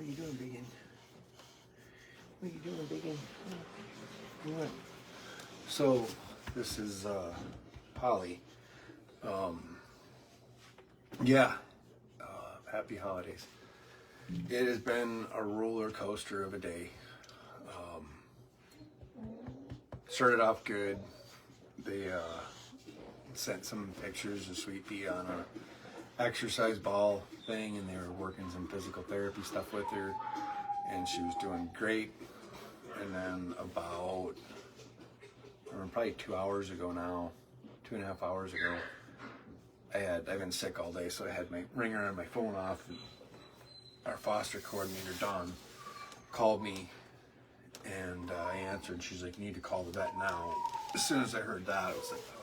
you doing, Biggin? What are you doing, Biggin? What? So, this is Polly. Yeah. Happy holidays. It has been a roller coaster of a day. Started off good. They sent some pictures of Sweet Pea on a exercise ball thing, and they were working some physical therapy stuff with her, and she was doing great. And then about probably 2 hours ago now, 2.5 hours ago, I've been sick all day, so I had my ringer on my phone off, and our foster coordinator Dawn called me, and I answered. She's like, "You need to call the vet now." As soon as I heard that, I was like, oh,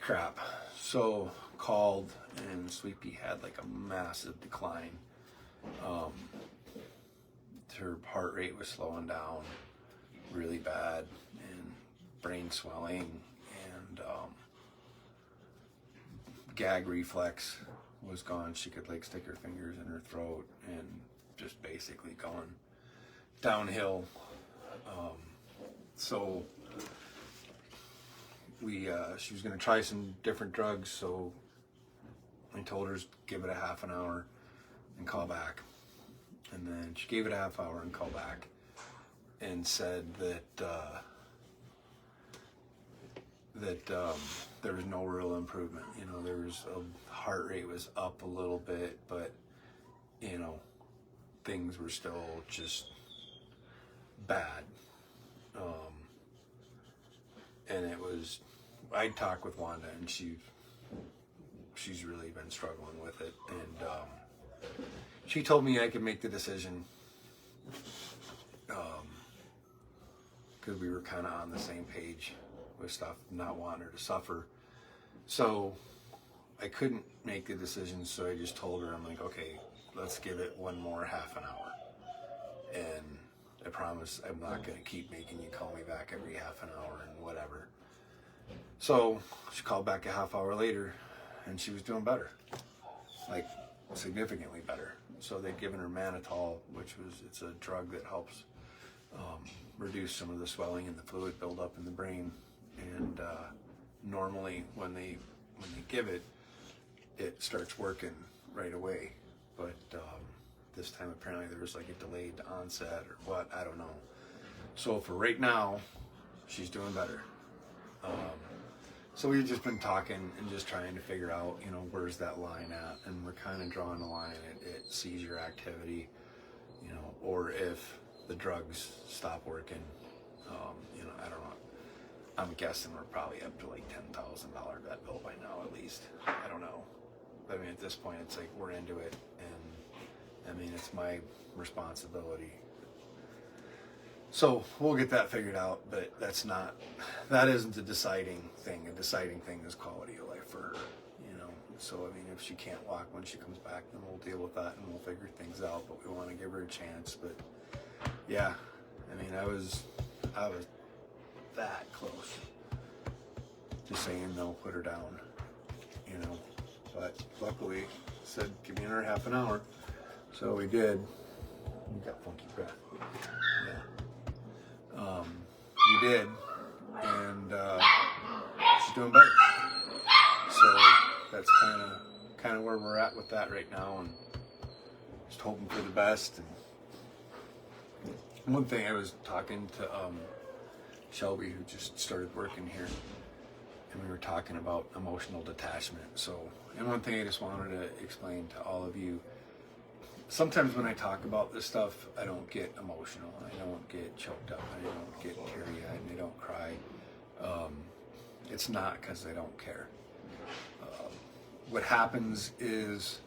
crap. So called, and Sweet Pea had like a massive decline. Her heart rate was slowing down really bad, and brain swelling, and gag reflex was gone. She could like stick her fingers in her throat, and just basically gone downhill. So she was going to try some different drugs, so I told her to give it a half an hour and call back. And then she gave it a half hour and called back and said that there was no real improvement. You know, there was heart rate was up a little bit, but you know, things were still just bad. And it was, I talked with Wanda, and she's really been struggling with it, and she told me I could make the decision, because we were kind of on the same page with stuff, not wanting her to suffer. So I couldn't make the decision, so I just told her, I'm like, okay, let's give it one more half an hour, and I promise I'm not going to keep making you call me back every half an hour and whatever. So she called back a half hour later, and she was doing better, like significantly better. So they'd given her mannitol, it's a drug that helps reduce some of the swelling and the fluid buildup in the brain. And normally when they give it, it starts working right away. But this time apparently there was like a delayed onset or what, I don't know. So for right now, she's doing better. So we've just been talking and just trying to figure out, you know, where's that line at, and we're kind of drawing a line at seizure activity, you know, or if the drugs stop working. You know, I don't know. I'm guessing we're probably up to like $10,000 vet bill by now at least. I don't know. I mean, at this point, it's like we're into it, and I mean, it's my responsibility. So we'll get that figured out, but that isn't the deciding thing. The deciding thing is quality of life for her, you know. So, I mean, if she can't walk when she comes back, then we'll deal with that and we'll figure things out, but we want to give her a chance. But yeah, I mean, I was that close to saying no, put her down, you know, but luckily said, give me another half an hour. So we did. You got funky breath. Yeah. We did, and she's doing better. So that's kind of where we're at with that right now, and just hoping for the best. And one thing, I was talking to Shelby, who just started working here, and we were talking about emotional detachment. So, and one thing I just wanted to explain to all of you. Sometimes when I talk about this stuff, I don't get emotional, I don't get choked up, I don't get teary-eyed, and I don't cry. It's not because I don't care. What happens is,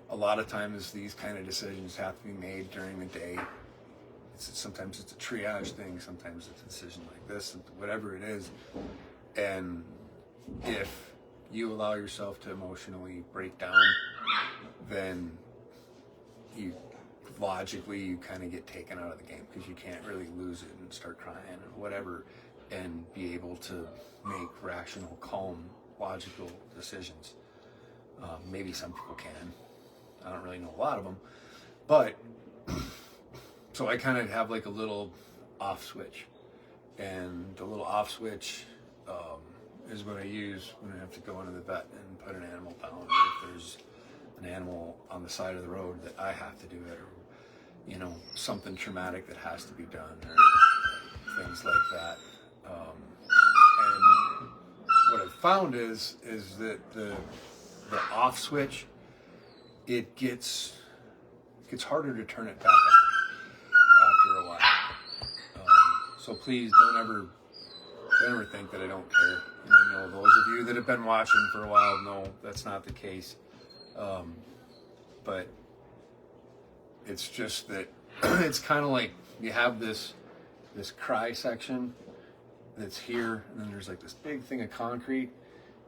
a lot of times these kind of decisions have to be made during the day. Sometimes it's a triage thing, sometimes it's a decision like this, whatever it is. And if you allow yourself to emotionally break down, then you kind of get taken out of the game, because you can't really lose it and start crying or whatever and be able to make rational, calm, logical decisions. Maybe some people can. I don't really know a lot of them, but So I kind of have like a little off switch, and the little off switch is what I use when I have to go into the vet and put an animal down, or if there's an animal on the side of the road that I have to do it, or, you know, something traumatic that has to be done, or things like that. And what I've found is that the off switch, it gets harder to turn it back on after a while. So please don't ever think that I don't care. You know, those of you that have been watching for a while know that's not the case. But it's just that it's kind of like you have this cry section that's here, and then there's like this big thing of concrete,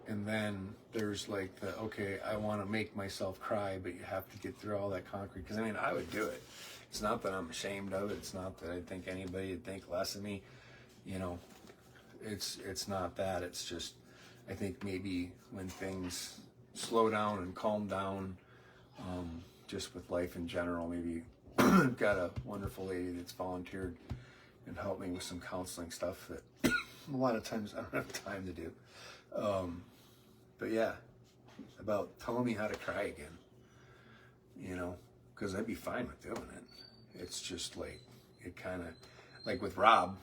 and then there's like the, okay, I want to make myself cry, but you have to get through all that concrete. Because I mean, I would do it. It's not that I'm ashamed of it. It's not that I think anybody would think less of me. You know, it's not that. It's just, I think maybe when things slow down and calm down, just with life in general, maybe I've got a wonderful lady that's volunteered and helped me with some counseling stuff that a lot of times I don't have time to do. But yeah, about telling me how to cry again, you know, because I'd be fine with doing it. It's just like, it kind of, like with Rob,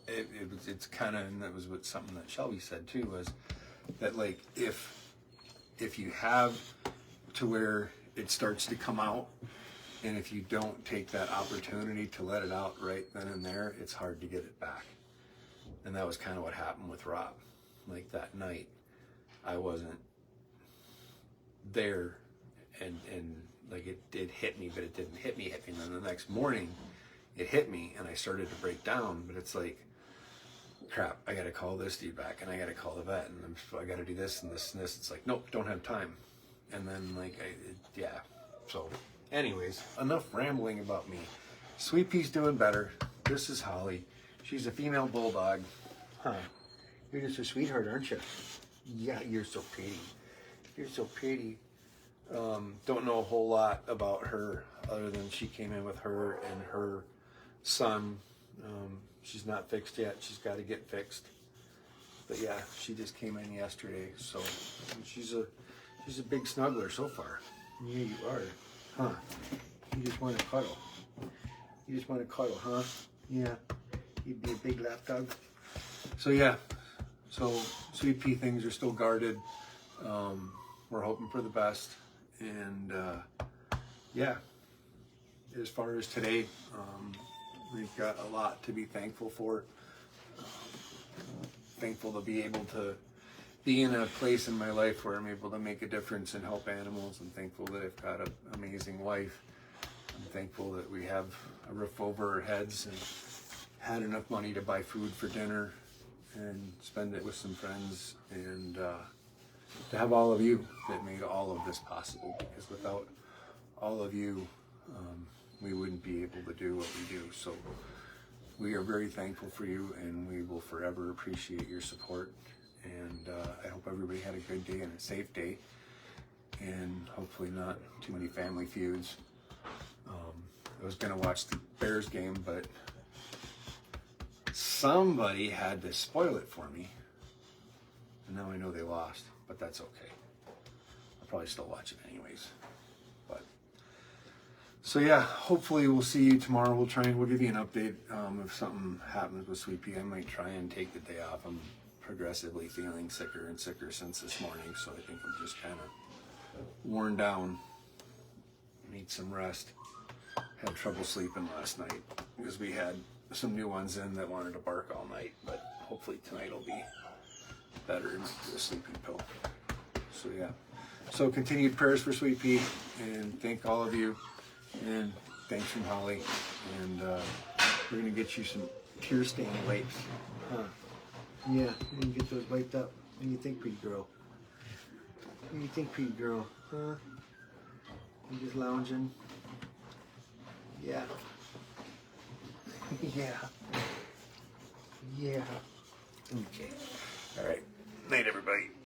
it's kind of, and that was what something that Shelby said too, was that like, if you have to where it starts to come out, and if you don't take that opportunity to let it out right then and there, it's hard to get it back. And that was kind of what happened with Rob. Like that night, I wasn't there, and like it hit me, but it didn't hit me. And then the next morning, it hit me, and I started to break down. But it's like, crap, I got to call this dude back, and I got to call the vet, and I got to do this and this and this. It's like, nope, don't have time. And then like, yeah. So anyways, enough rambling about me. Sweet Pea's doing better. This is Holly. She's a female bulldog. Huh. You're just a sweetheart, aren't you? Yeah, you're so pretty. You're so pretty. Don't know a whole lot about her other than she came in with her and her son. She's not fixed yet. She's got to get fixed. But yeah, she just came in yesterday. So she's a big snuggler so far. Yeah, you are. Huh. You just want to cuddle. You just want to cuddle, huh? Yeah. You'd be a big lap dog. So yeah. So Sweet Pea things are still guarded. We're hoping for the best. And yeah. As far as today, we've got a lot to be thankful for. Thankful to be able to be in a place in my life where I'm able to make a difference and help animals. I'm thankful that I've got an amazing wife. I'm thankful that we have a roof over our heads and had enough money to buy food for dinner and spend it with some friends, and to have all of you that made all of this possible, because without all of you, we wouldn't be able to do what we do. So we are very thankful for you, and we will forever appreciate your support. And I hope everybody had a good day and a safe day, and hopefully not too many family feuds. I was going to watch the Bears game, but somebody had to spoil it for me, and now I know they lost, but that's okay. I'll probably still watch it anyways. But so yeah, hopefully we'll see you tomorrow. We'll give you an update. If something happens with Sweet Pea, I might try and take the day off. I'm progressively feeling sicker and sicker since this morning, so I think I'm just kind of worn down. Need some rest. Had trouble sleeping last night because we had some new ones in that wanted to bark all night, but hopefully tonight will be better and do a sleeping pill. So yeah, so continued prayers for Sweet Pea, and thank all of you, and thanks from Holly, and we're gonna get you some tear stain wipes. Huh? Yeah, you can get those wiped up. What do you think, pretty girl? What do you think, pretty girl? Huh? You just lounging? Yeah. Yeah. Yeah. Okay. All right. Night, everybody.